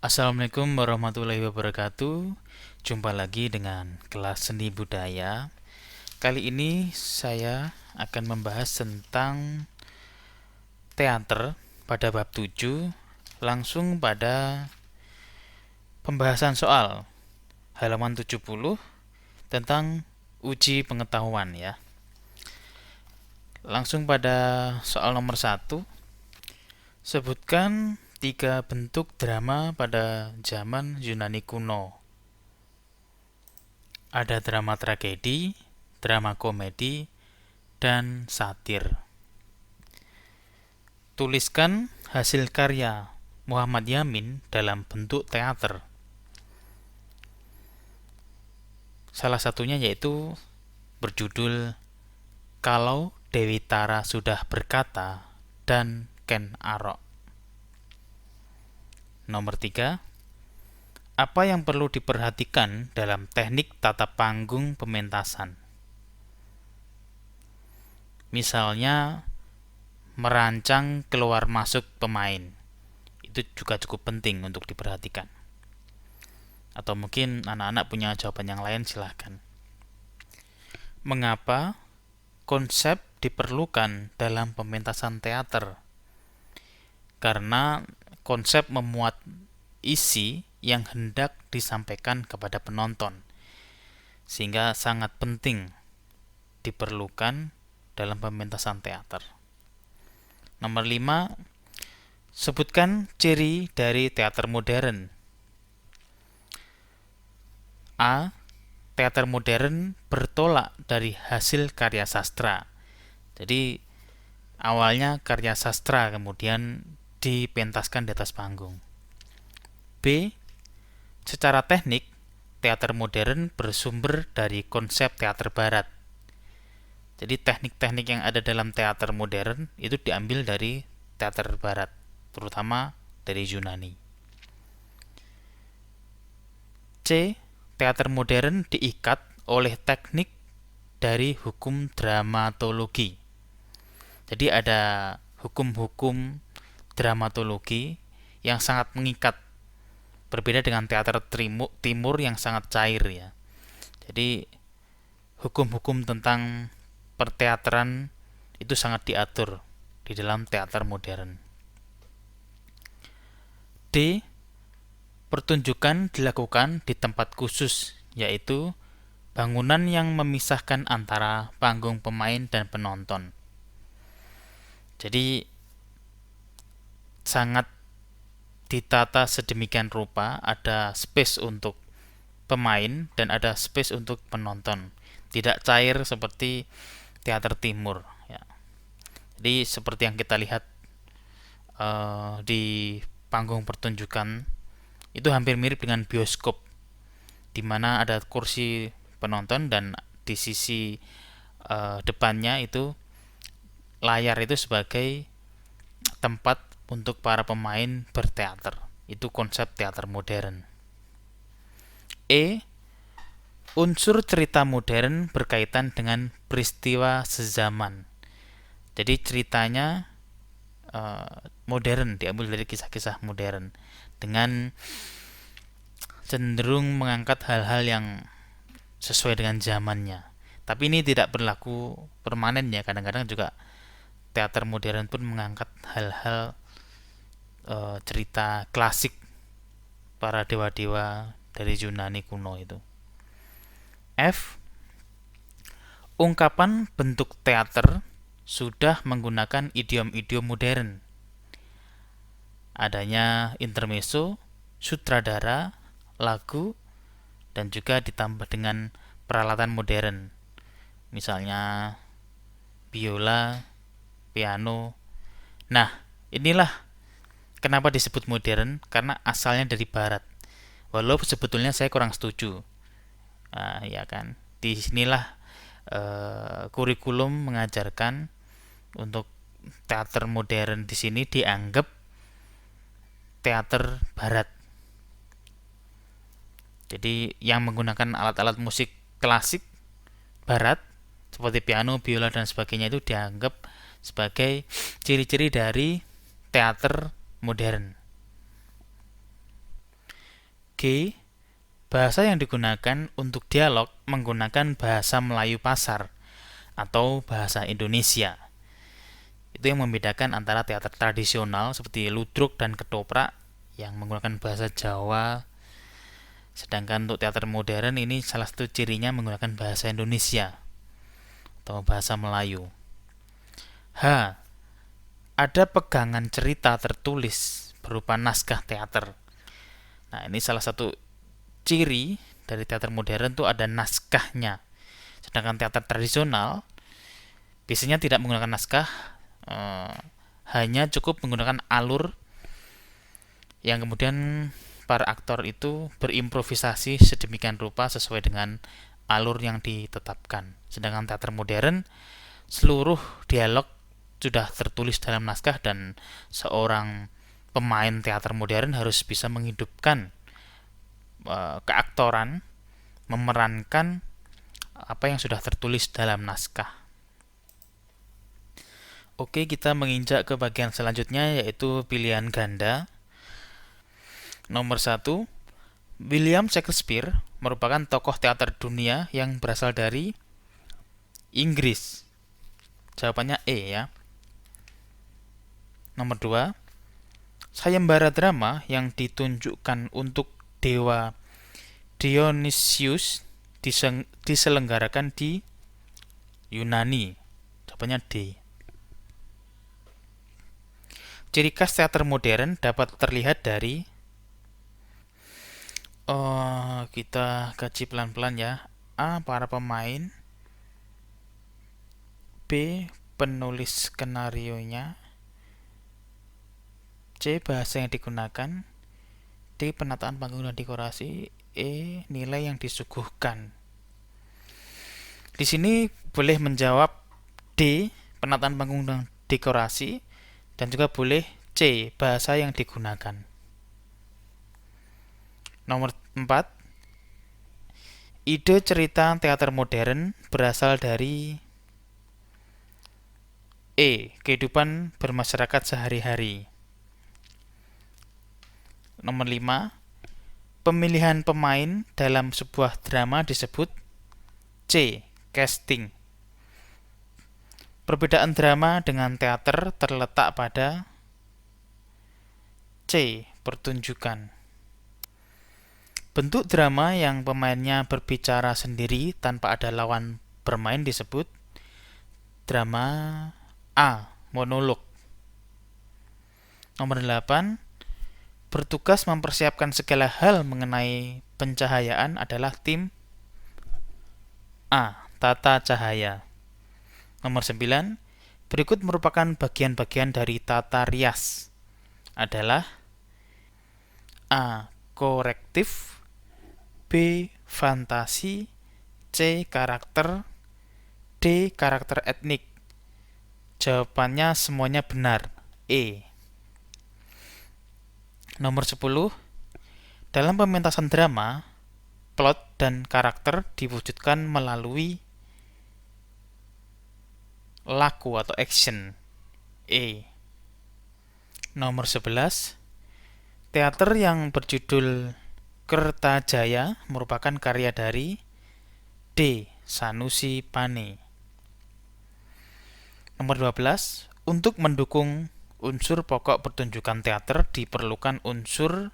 Assalamualaikum warahmatullahi wabarakatuh. Jumpa lagi dengan kelas seni budaya. Kali ini saya akan membahas tentang teater pada bab 7, langsung pada pembahasan soal halaman 70 tentang uji pengetahuan ya. Langsung pada soal nomor 1. Sebutkan 3 bentuk drama pada zaman Yunani kuno. Ada drama tragedi, drama komedi, dan satir. Tuliskan hasil karya Muhammad Yamin dalam bentuk teater. Salah satunya yaitu berjudul Kalau Dewi Tara Sudah Berkata dan Ken Arok. Nomor 3. Apa yang perlu diperhatikan dalam teknik tata panggung pementasan? Misalnya, merancang keluar masuk pemain. Itu juga cukup penting untuk diperhatikan. Atau mungkin anak-anak punya jawaban yang lain, silahkan. Mengapa konsep diperlukan dalam pementasan teater? Karena konsep memuat isi yang hendak disampaikan kepada penonton, sehingga sangat penting diperlukan dalam pementasan teater. Nomor 5, sebutkan ciri dari teater modern. A. Teater modern bertolak dari hasil karya sastra. Jadi awalnya karya sastra kemudian dipentaskan di atas panggung. B. Secara teknik, teater modern bersumber dari konsep teater barat. Jadi teknik-teknik yang ada dalam teater modern itu diambil dari teater barat, terutama dari Yunani. C. Teater modern diikat oleh teknik dari hukum dramatologi. Jadi ada hukum-hukum dramatologi yang sangat mengikat, berbeda dengan teater timur yang sangat cair ya. Jadi hukum-hukum tentang perteateran itu sangat diatur di dalam teater modern. D. Pertunjukan dilakukan di tempat khusus, yaitu bangunan yang memisahkan antara panggung pemain dan penonton. Jadi sangat ditata sedemikian rupa, ada space untuk pemain dan ada space untuk penonton. Tidak cair seperti teater timur ya. Jadi seperti yang kita lihat di panggung pertunjukan itu hampir mirip dengan bioskop, di mana ada kursi penonton dan di sisi depannya itu layar itu sebagai tempat untuk para pemain berteater. Itu konsep teater modern. E. Unsur cerita modern berkaitan dengan peristiwa sezaman. Jadi ceritanya modern, diambil dari kisah-kisah modern dengan cenderung mengangkat hal-hal yang sesuai dengan zamannya. Tapi ini tidak berlaku permanen ya, kadang-kadang juga teater modern pun mengangkat hal-hal cerita klasik para dewa-dewa dari Yunani kuno itu. F. Ungkapan bentuk teater sudah menggunakan idiom-idiom modern. Adanya intermezzo, sutradara, lagu, dan juga ditambah dengan peralatan modern. Misalnya biola, piano. Nah, inilah kenapa disebut modern, karena asalnya dari barat. Walau sebetulnya saya kurang setuju. Ya kan. Di sinilah kurikulum mengajarkan untuk teater modern di sini dianggap teater barat. Jadi yang menggunakan alat-alat musik klasik barat seperti piano, biola dan sebagainya itu dianggap sebagai ciri-ciri dari teater modern. G. Bahasa yang digunakan untuk dialog menggunakan bahasa Melayu pasar atau bahasa Indonesia. Itu yang membedakan antara teater tradisional seperti ludruk dan ketoprak yang menggunakan bahasa Jawa. Sedangkan untuk teater modern ini salah satu cirinya menggunakan bahasa Indonesia atau bahasa Melayu. H. Ada pegangan cerita tertulis berupa naskah teater. Nah, ini salah satu ciri dari teater modern tuh ada naskahnya. Sedangkan teater tradisional biasanya tidak menggunakan naskah, hanya cukup menggunakan alur yang kemudian para aktor itu berimprovisasi sedemikian rupa sesuai dengan alur yang ditetapkan. Sedangkan teater modern seluruh dialog sudah tertulis dalam naskah dan seorang pemain teater modern harus bisa menghidupkan keaktoran, memerankan apa yang sudah tertulis dalam naskah. Oke, kita menginjak ke bagian selanjutnya yaitu pilihan ganda. Nomor 1, William Shakespeare merupakan tokoh teater dunia yang berasal dari Inggris. Jawabannya E ya. Nomor 2, sayembara drama yang ditunjukkan untuk dewa Dionysius diselenggarakan di Yunani. Jawabannya D. Ciri khas teater modern dapat terlihat dari kita kaji pelan-pelan ya. A. Para pemain. B. Penulis skenarionya. C. Bahasa yang digunakan. D. Penataan panggung dan dekorasi. E. Nilai yang disuguhkan. Di sini boleh menjawab D. Penataan panggung dan dekorasi, dan juga boleh C. Bahasa yang digunakan. Nomor 4, ide cerita teater modern berasal dari E. Kehidupan bermasyarakat sehari-hari. Nomor 5, pemilihan pemain dalam sebuah drama disebut C. Casting. Perbedaan drama dengan teater terletak pada C. Pertunjukan. Bentuk drama yang pemainnya berbicara sendiri tanpa ada lawan bermain disebut drama A. Monolog. Nomor 8, bertugas mempersiapkan segala hal mengenai pencahayaan adalah tim A. Tata cahaya. Nomor 9, berikut merupakan bagian-bagian dari tata rias adalah A. Korektif, B. Fantasi, C. Karakter, D. Karakter etnik. Jawabannya semuanya benar, E. Nomor 10, dalam pementasan drama, plot dan karakter diwujudkan melalui laku atau action, E. Nomor 11, teater yang berjudul Kertajaya merupakan karya dari D. Sanusi Pane. Nomor 12, untuk mendukung unsur pokok pertunjukan teater diperlukan unsur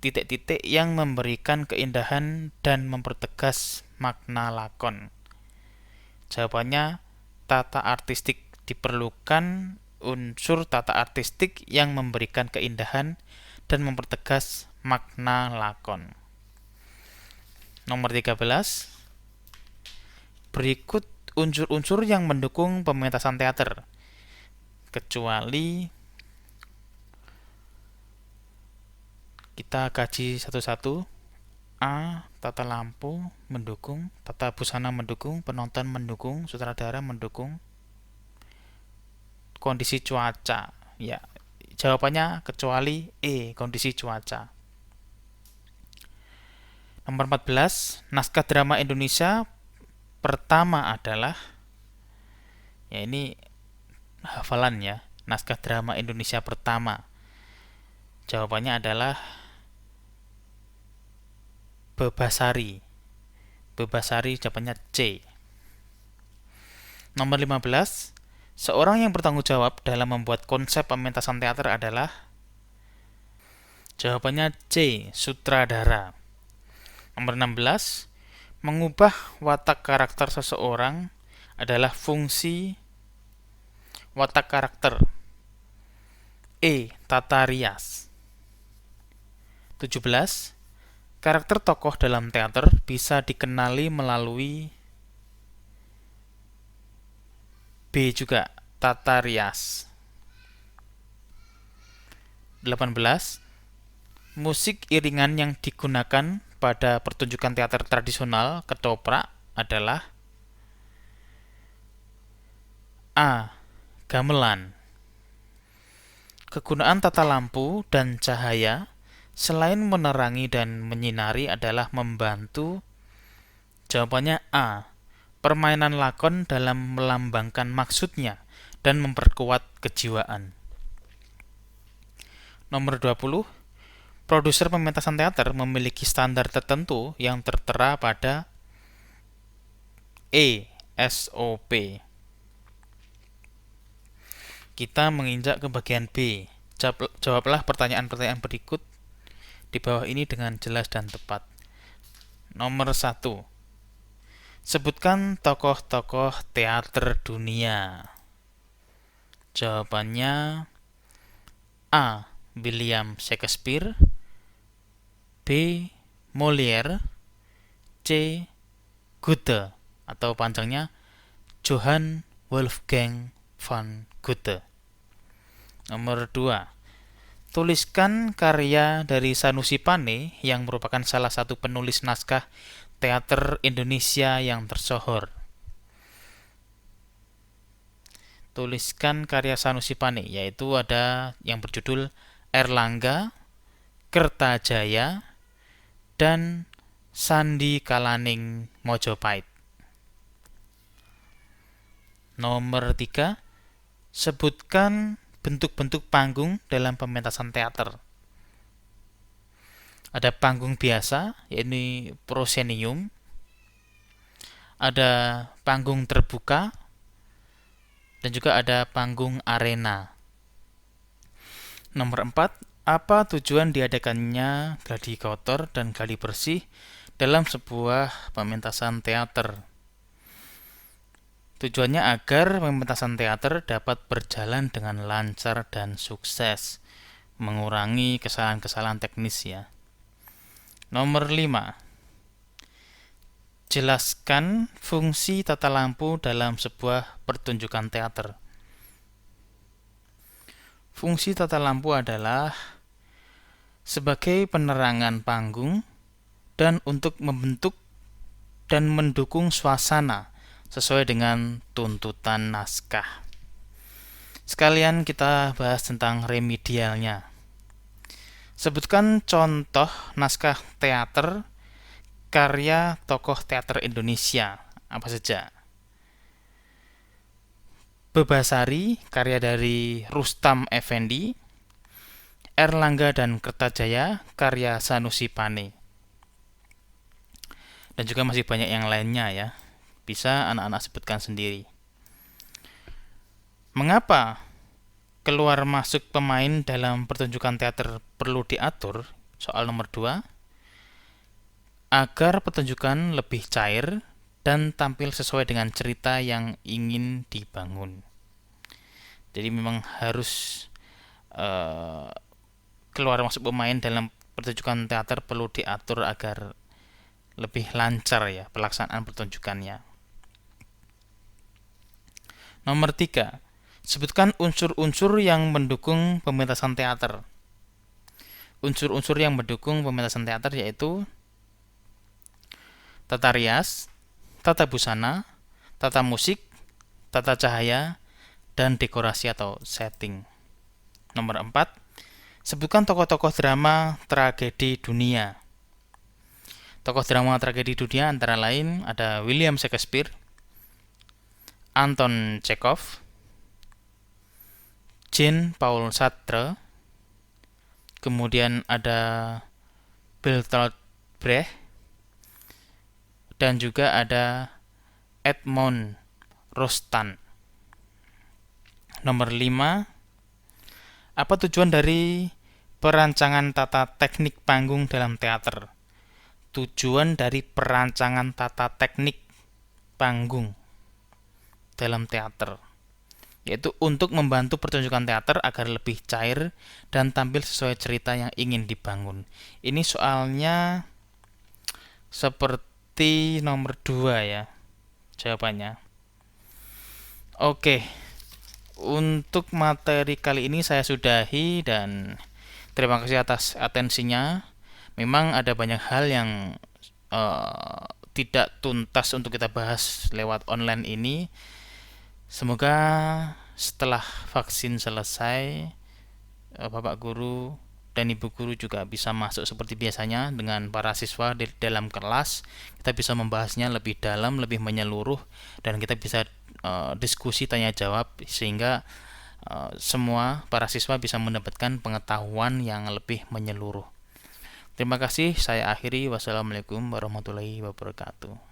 titik-titik yang memberikan keindahan dan mempertegas makna lakon. Jawabannya tata artistik. Diperlukan unsur tata artistik yang memberikan keindahan dan mempertegas makna lakon. Nomor 13, berikut unsur-unsur yang mendukung pementasan teater, kecuali kita kaji satu-satu. A. Tata lampu mendukung, tata busana mendukung, penonton mendukung, sutradara mendukung, kondisi cuaca. Ya, jawabannya kecuali E. Kondisi cuaca. Nomor 14, naskah drama Indonesia pertama adalah, ya ini hafalan ya, naskah drama Indonesia pertama. Jawabannya adalah Bebasari. Bebasari jawabannya C. Nomor 15. Seorang yang bertanggung jawab dalam membuat konsep pementasan teater adalah? Jawabannya C. Sutradara. Nomor 16. Mengubah watak karakter seseorang adalah fungsi watak karakter. E. Tata rias. 17. Karakter tokoh dalam teater bisa dikenali melalui B juga, tata rias. 18. Musik iringan yang digunakan pada pertunjukan teater tradisional ketoprak adalah A. Gamelan. Kegunaan tata lampu dan cahaya selain menerangi dan menyinari adalah membantu. Jawabannya A. Permainan lakon dalam melambangkan maksudnya dan memperkuat kejiwaan. Nomor 20. Produser pementasan teater memiliki standar tertentu yang tertera pada E. SOP. Kita menginjak ke bagian B. Jawablah pertanyaan-pertanyaan berikut di bawah ini dengan jelas dan tepat. Nomor 1. Sebutkan tokoh-tokoh teater dunia. Jawabannya A. William Shakespeare, B. Molière, C. Goethe atau panjangnya Johann Wolfgang von Goethe. Nomor 2. Tuliskan karya dari Sanusi Pane yang merupakan salah satu penulis naskah teater Indonesia yang tersohor. Tuliskan karya Sanusi Pane, yaitu ada yang berjudul Erlangga, Kertajaya, dan Sandi Kalaning Mojopait. Nomor 3. Sebutkan bentuk-bentuk panggung dalam pementasan teater. Ada panggung biasa, yaitu proscenium. Ada panggung terbuka, dan juga ada panggung arena. Nomor 4. Apa tujuan diadakannya gladi kotor dan gladi bersih dalam sebuah pementasan teater? Tujuannya agar pementasan teater dapat berjalan dengan lancar dan sukses, mengurangi kesalahan-kesalahan teknis ya. Nomor 5. Jelaskan fungsi tata lampu dalam sebuah pertunjukan teater. Fungsi tata lampu adalah sebagai penerangan panggung dan untuk membentuk dan mendukung suasana sesuai dengan tuntutan naskah. Sekalian kita bahas tentang remedialnya. Sebutkan contoh naskah teater karya tokoh teater Indonesia. Apa saja? Bebasari, karya dari Rustam Effendi. Erlangga dan Kertajaya, karya Sanusi Pane. Dan juga masih banyak yang lainnya ya. Bisa anak-anak sebutkan sendiri. Mengapa keluar masuk pemain dalam pertunjukan teater perlu diatur? Soal nomor 2. Agar pertunjukan lebih cair dan tampil sesuai dengan cerita yang ingin dibangun. Jadi memang harus keluar masuk pemain dalam pertunjukan teater perlu diatur agar lebih lancar ya pelaksanaan pertunjukannya. Nomor 3. Sebutkan unsur-unsur yang mendukung pementasan teater. Unsur-unsur yang mendukung pementasan teater yaitu tata rias, tata busana, tata musik, tata cahaya, dan dekorasi atau setting. Nomor 4. Sebutkan tokoh-tokoh drama tragedi dunia. Tokoh drama tragedi dunia antara lain ada William Shakespeare, Anton Chekhov, Jean-Paul Sartre, kemudian ada Bertolt Brecht, dan juga ada Edmond Rostand. Nomor 5, apa tujuan dari perancangan tata teknik panggung dalam teater? Tujuan dari perancangan tata teknik panggung dalam teater yaitu untuk membantu pertunjukan teater agar lebih cair dan tampil sesuai cerita yang ingin dibangun. Ini soalnya seperti nomor 2 ya jawabannya. Oke, untuk materi kali ini saya sudahi dan terima kasih atas atensinya. Memang ada banyak hal yang tidak tuntas untuk kita bahas lewat online ini. Semoga setelah vaksin selesai, Bapak Guru dan Ibu Guru juga bisa masuk seperti biasanya dengan para siswa di dalam kelas. Kita bisa membahasnya lebih dalam, lebih menyeluruh, dan kita bisa diskusi tanya jawab sehingga semua para siswa bisa mendapatkan pengetahuan yang lebih menyeluruh. Terima kasih, saya akhiri. Wassalamualaikum warahmatullahi wabarakatuh.